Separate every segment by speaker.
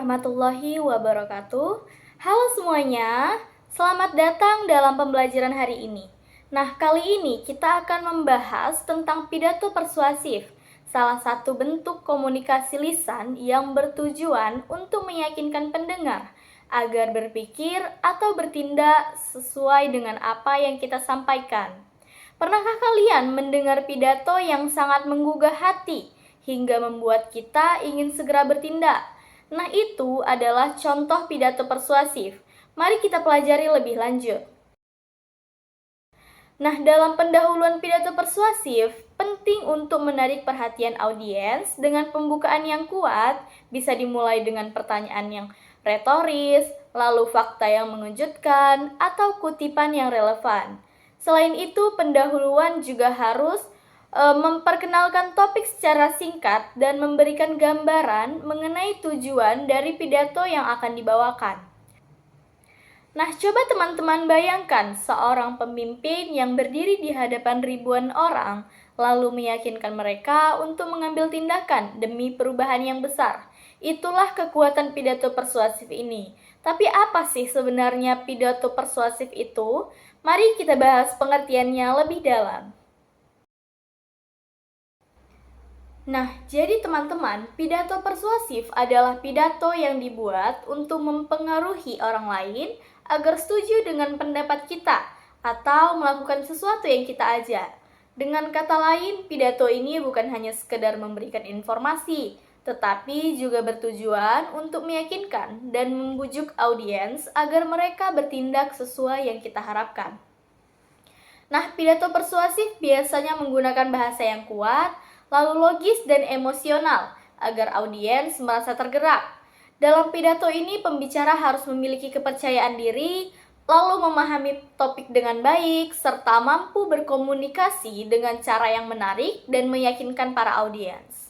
Speaker 1: warahmatullahi wabarakatuh. Halo semuanya, selamat datang dalam pembelajaran hari ini. Nah, kali ini kita akan membahas tentang pidato persuasif, salah satu bentuk komunikasi lisan yang bertujuan untuk meyakinkan pendengar agar berpikir atau bertindak sesuai dengan apa yang kita sampaikan. Pernahkah kalian mendengar pidato yang sangat menggugah hati hingga membuat kita ingin segera bertindak? Nah, itu adalah contoh pidato persuasif. Mari kita pelajari lebih lanjut. Nah, dalam pendahuluan pidato persuasif, penting untuk menarik perhatian audiens dengan pembukaan yang kuat, bisa dimulai dengan pertanyaan yang retoris, lalu fakta yang mengejutkan, atau kutipan yang relevan. Selain itu, pendahuluan juga harus memperkenalkan topik secara singkat dan memberikan gambaran mengenai tujuan dari pidato yang akan dibawakan. Nah, coba teman-teman bayangkan seorang pemimpin yang berdiri di hadapan ribuan orang, lalu meyakinkan mereka untuk mengambil tindakan demi perubahan yang besar. Itulah kekuatan pidato persuasif ini. Tapi apa sih sebenarnya pidato persuasif itu? Mari kita bahas pengertiannya lebih dalam. Nah, jadi teman-teman, pidato persuasif adalah pidato yang dibuat untuk mempengaruhi orang lain agar setuju dengan pendapat kita atau melakukan sesuatu yang kita ajak. Dengan kata lain, pidato ini bukan hanya sekedar memberikan informasi, tetapi juga bertujuan untuk meyakinkan dan membujuk audiens agar mereka bertindak sesuai yang kita harapkan. Nah, pidato persuasif biasanya menggunakan bahasa yang kuat, lalu logis dan emosional, agar audiens merasa tergerak. Dalam pidato ini, pembicara harus memiliki kepercayaan diri, lalu memahami topik dengan baik, serta mampu berkomunikasi dengan cara yang menarik dan meyakinkan para audiens.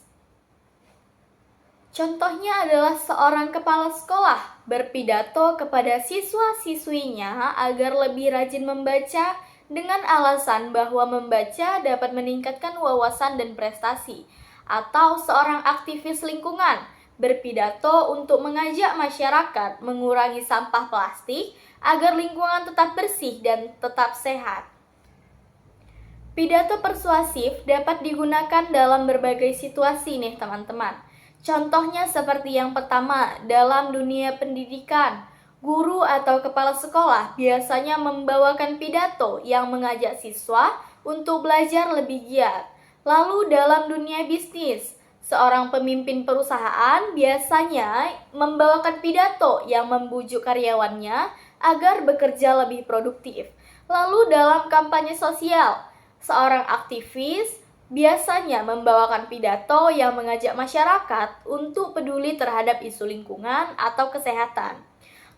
Speaker 1: Contohnya adalah seorang kepala sekolah berpidato kepada siswa-siswinya agar lebih rajin membaca dengan alasan bahwa membaca dapat meningkatkan wawasan dan prestasi. Atau seorang aktivis lingkungan berpidato untuk mengajak masyarakat mengurangi sampah plastik agar lingkungan tetap bersih dan tetap sehat. Pidato persuasif dapat digunakan dalam berbagai situasi nih teman-teman. Contohnya seperti yang pertama, dalam dunia pendidikan. Guru atau kepala sekolah biasanya membawakan pidato yang mengajak siswa untuk belajar lebih giat. Lalu dalam dunia bisnis, seorang pemimpin perusahaan biasanya membawakan pidato yang membujuk karyawannya agar bekerja lebih produktif. Lalu dalam kampanye sosial, seorang aktivis biasanya membawakan pidato yang mengajak masyarakat untuk peduli terhadap isu lingkungan atau kesehatan.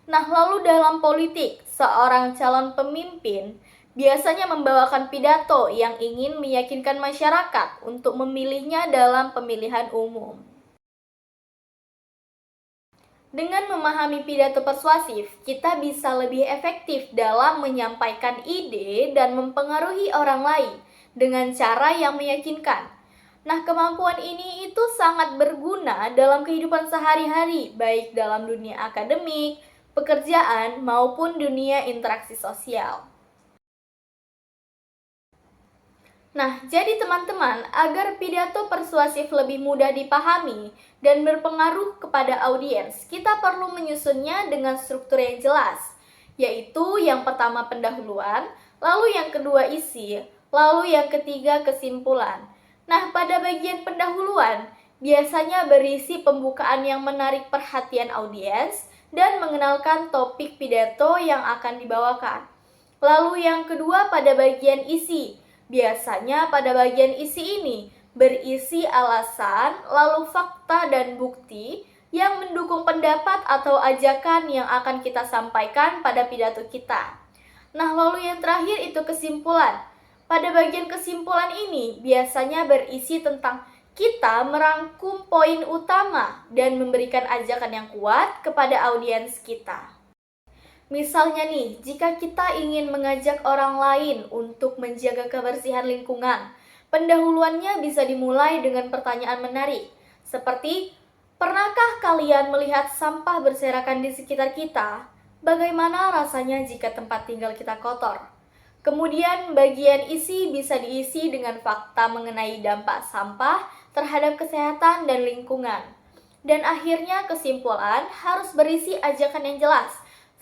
Speaker 1: Nah, lalu dalam politik, seorang calon pemimpin biasanya membawakan pidato yang ingin meyakinkan masyarakat untuk memilihnya dalam pemilihan umum. Dengan memahami pidato persuasif, kita bisa lebih efektif dalam menyampaikan ide dan mempengaruhi orang lain dengan cara yang meyakinkan. Nah, kemampuan ini itu sangat berguna dalam kehidupan sehari-hari, baik dalam dunia akademik, pekerjaan, maupun dunia interaksi sosial. Nah, jadi teman-teman, agar pidato persuasif lebih mudah dipahami dan berpengaruh kepada audiens, kita perlu menyusunnya dengan struktur yang jelas, yaitu yang pertama pendahuluan, lalu yang kedua isi, lalu yang ketiga kesimpulan. Nah, pada bagian pendahuluan, biasanya berisi pembukaan yang menarik perhatian audiens, dan mengenalkan topik pidato yang akan dibawakan. Lalu yang kedua pada bagian isi. Biasanya pada bagian isi ini berisi alasan, lalu fakta dan bukti yang mendukung pendapat atau ajakan yang akan kita sampaikan pada pidato kita. Nah, lalu yang terakhir itu kesimpulan. Pada bagian kesimpulan ini biasanya berisi tentang kita merangkum poin utama dan memberikan ajakan yang kuat kepada audiens kita. Misalnya nih, jika kita ingin mengajak orang lain untuk menjaga kebersihan lingkungan, pendahuluannya bisa dimulai dengan pertanyaan menarik, seperti, Pernahkah kalian melihat sampah berserakan di sekitar kita? Bagaimana rasanya jika tempat tinggal kita kotor? Kemudian bagian isi bisa diisi dengan fakta mengenai dampak sampah terhadap kesehatan dan lingkungan. Dan akhirnya kesimpulan harus berisi ajakan yang jelas,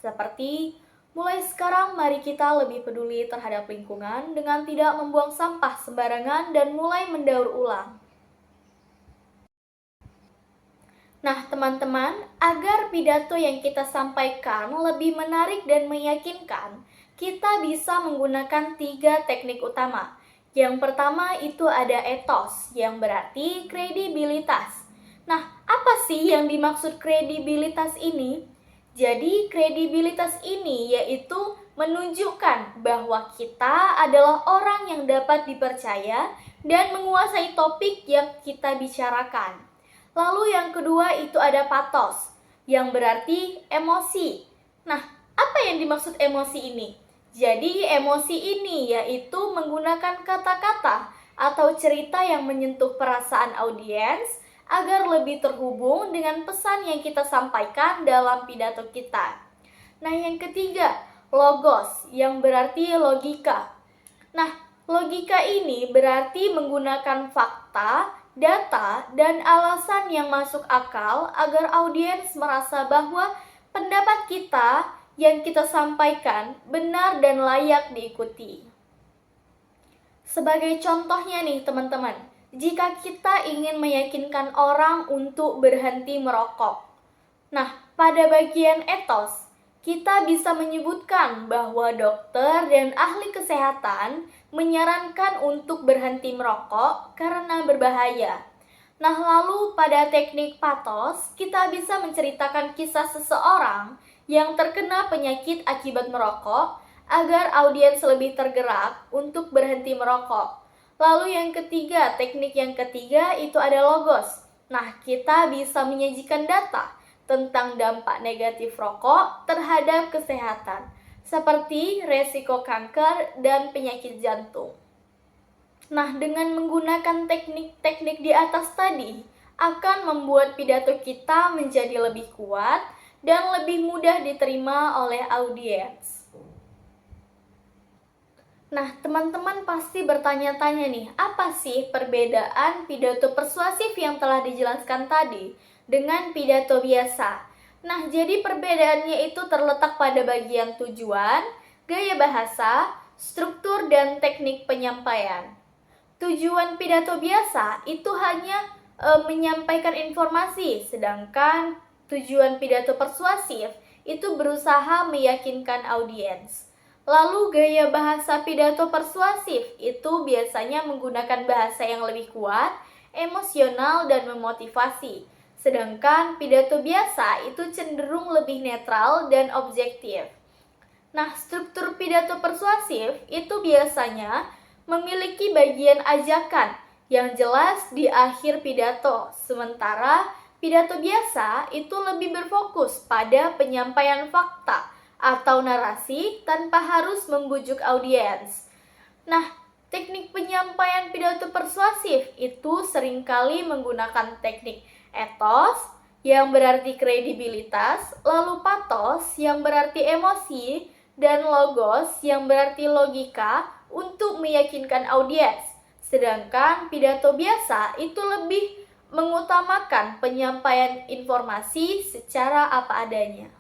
Speaker 1: seperti mulai sekarang mari kita lebih peduli terhadap lingkungan dengan tidak membuang sampah sembarangan dan mulai mendaur ulang. Nah, teman-teman, agar pidato yang kita sampaikan lebih menarik dan meyakinkan, kita bisa menggunakan 3 teknik utama. Yang pertama itu ada ethos, yang berarti kredibilitas. Nah, apa sih yang dimaksud kredibilitas ini? Jadi, kredibilitas ini yaitu menunjukkan bahwa kita adalah orang yang dapat dipercaya dan menguasai topik yang kita bicarakan. Lalu yang kedua itu ada pathos, yang berarti emosi. Nah, apa yang dimaksud emosi ini? Jadi emosi ini yaitu menggunakan kata-kata atau cerita yang menyentuh perasaan audiens agar lebih terhubung dengan pesan yang kita sampaikan dalam pidato kita. Nah, yang ketiga, logos, yang berarti logika. Nah, logika ini berarti menggunakan fakta, data, dan alasan yang masuk akal agar audiens merasa bahwa pendapat kita yang kita sampaikan benar dan layak diikuti. Sebagai contohnya nih teman-teman, jika kita ingin meyakinkan orang untuk berhenti merokok. Nah, pada bagian etos, kita bisa menyebutkan bahwa dokter dan ahli kesehatan menyarankan untuk berhenti merokok karena berbahaya. Nah, lalu pada teknik pathos, kita bisa menceritakan kisah seseorang yang terkena penyakit akibat merokok agar audiens lebih tergerak untuk berhenti merokok. Lalu yang ketiga, teknik yang ketiga itu ada logos. Nah, kita bisa menyajikan data tentang dampak negatif rokok terhadap kesehatan, seperti resiko kanker dan penyakit jantung. Nah, dengan menggunakan teknik-teknik di atas tadi, akan membuat pidato kita menjadi lebih kuat dan lebih mudah diterima oleh audiens. Nah, teman-teman pasti bertanya-tanya nih, apa sih perbedaan pidato persuasif yang telah dijelaskan tadi dengan pidato biasa? Nah, jadi perbedaannya itu terletak pada bagian tujuan, gaya bahasa, struktur, dan teknik penyampaian. Tujuan pidato biasa itu hanya menyampaikan informasi, sedangkan tujuan pidato persuasif itu berusaha meyakinkan audiens. Lalu gaya bahasa pidato persuasif itu biasanya menggunakan bahasa yang lebih kuat, emosional, dan memotivasi. Sedangkan pidato biasa itu cenderung lebih netral dan objektif. Nah, struktur pidato persuasif itu biasanya memiliki bagian ajakan yang jelas di akhir pidato. Sementara pidato biasa itu lebih berfokus pada penyampaian fakta atau narasi tanpa harus membujuk audiens. Nah, teknik penyampaian pidato persuasif itu seringkali menggunakan teknik ethos yang berarti kredibilitas, lalu pathos yang berarti emosi, dan logos yang berarti logika untuk meyakinkan audiens. Sedangkan pidato biasa itu lebih mengutamakan penyampaian informasi secara apa adanya.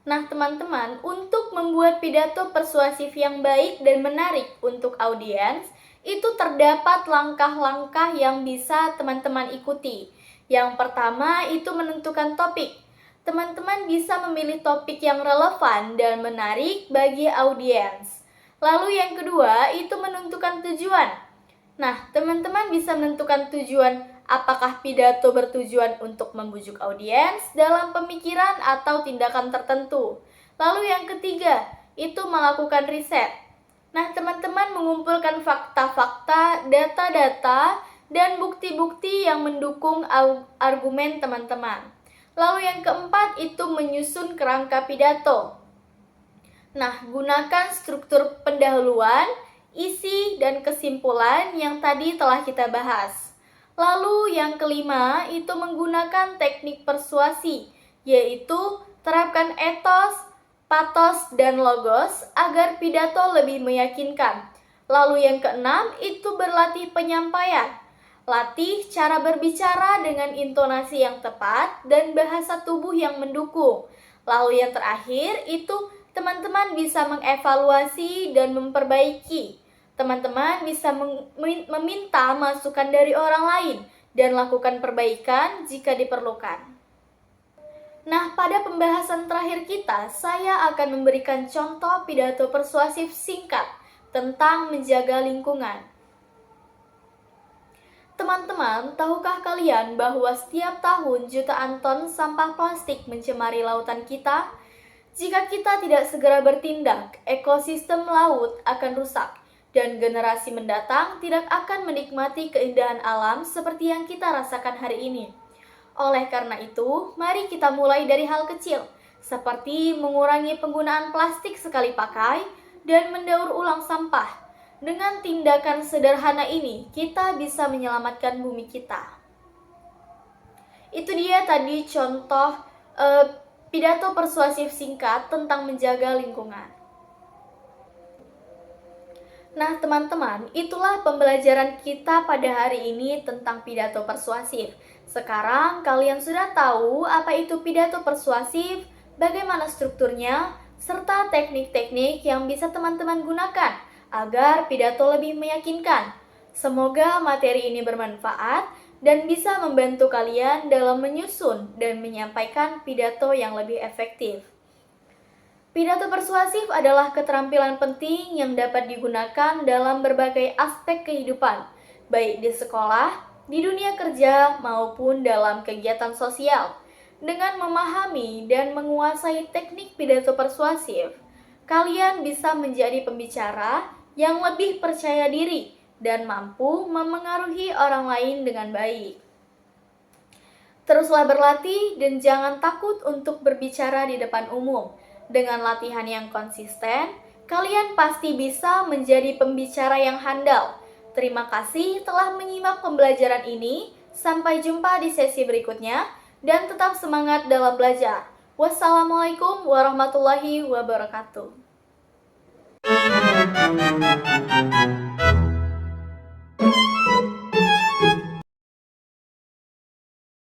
Speaker 1: Nah, teman-teman, untuk membuat pidato persuasif yang baik dan menarik untuk audiens, itu terdapat langkah-langkah yang bisa teman-teman ikuti. Yang pertama, itu menentukan topik. Teman-teman bisa memilih topik yang relevan dan menarik bagi audiens. Lalu yang kedua, itu menentukan tujuan. Nah, teman-teman bisa menentukan tujuan. Apakah pidato bertujuan untuk membujuk audiens dalam pemikiran atau tindakan tertentu? Lalu yang ketiga, itu melakukan riset. Nah, teman-teman mengumpulkan fakta-fakta, data-data, dan bukti-bukti yang mendukung argumen teman-teman. Lalu yang keempat, itu menyusun kerangka pidato. Nah, gunakan struktur pendahuluan isi dan kesimpulan yang tadi telah kita bahas. Lalu yang kelima itu menggunakan teknik persuasi, yaitu terapkan etos, patos, dan logos agar pidato lebih meyakinkan. Lalu yang keenam itu berlatih penyampaian. Latih cara berbicara dengan intonasi yang tepat dan bahasa tubuh yang mendukung. Lalu yang terakhir itu teman-teman bisa mengevaluasi dan memperbaiki. Teman-teman bisa meminta masukan dari orang lain dan lakukan perbaikan jika diperlukan. Nah, pada pembahasan terakhir kita, saya akan memberikan contoh pidato persuasif singkat tentang menjaga lingkungan. Teman-teman, tahukah kalian bahwa setiap tahun jutaan ton sampah plastik mencemari lautan kita? Jika kita tidak segera bertindak, ekosistem laut akan rusak dan generasi mendatang tidak akan menikmati keindahan alam seperti yang kita rasakan hari ini. Oleh karena itu, mari kita mulai dari hal kecil, seperti mengurangi penggunaan plastik sekali pakai dan mendaur ulang sampah. Dengan tindakan sederhana ini, kita bisa menyelamatkan bumi kita. Itu dia tadi contoh pidato persuasif singkat tentang menjaga lingkungan. Nah, teman-teman, itulah pembelajaran kita pada hari ini tentang pidato persuasif. Sekarang kalian sudah tahu apa itu pidato persuasif, bagaimana strukturnya, serta teknik-teknik yang bisa teman-teman gunakan agar pidato lebih meyakinkan. Semoga materi ini bermanfaat dan bisa membantu kalian dalam menyusun dan menyampaikan pidato yang lebih efektif. Pidato persuasif adalah keterampilan penting yang dapat digunakan dalam berbagai aspek kehidupan, baik di sekolah, di dunia kerja, maupun dalam kegiatan sosial. Dengan memahami dan menguasai teknik pidato persuasif, kalian bisa menjadi pembicara yang lebih percaya diri dan mampu memengaruhi orang lain dengan baik. Teruslah berlatih dan jangan takut untuk berbicara di depan umum. Dengan latihan yang konsisten, kalian pasti bisa menjadi pembicara yang handal. Terima kasih telah menyimak pembelajaran ini. Sampai jumpa di sesi berikutnya dan tetap semangat dalam belajar. Wassalamualaikum warahmatullahi wabarakatuh.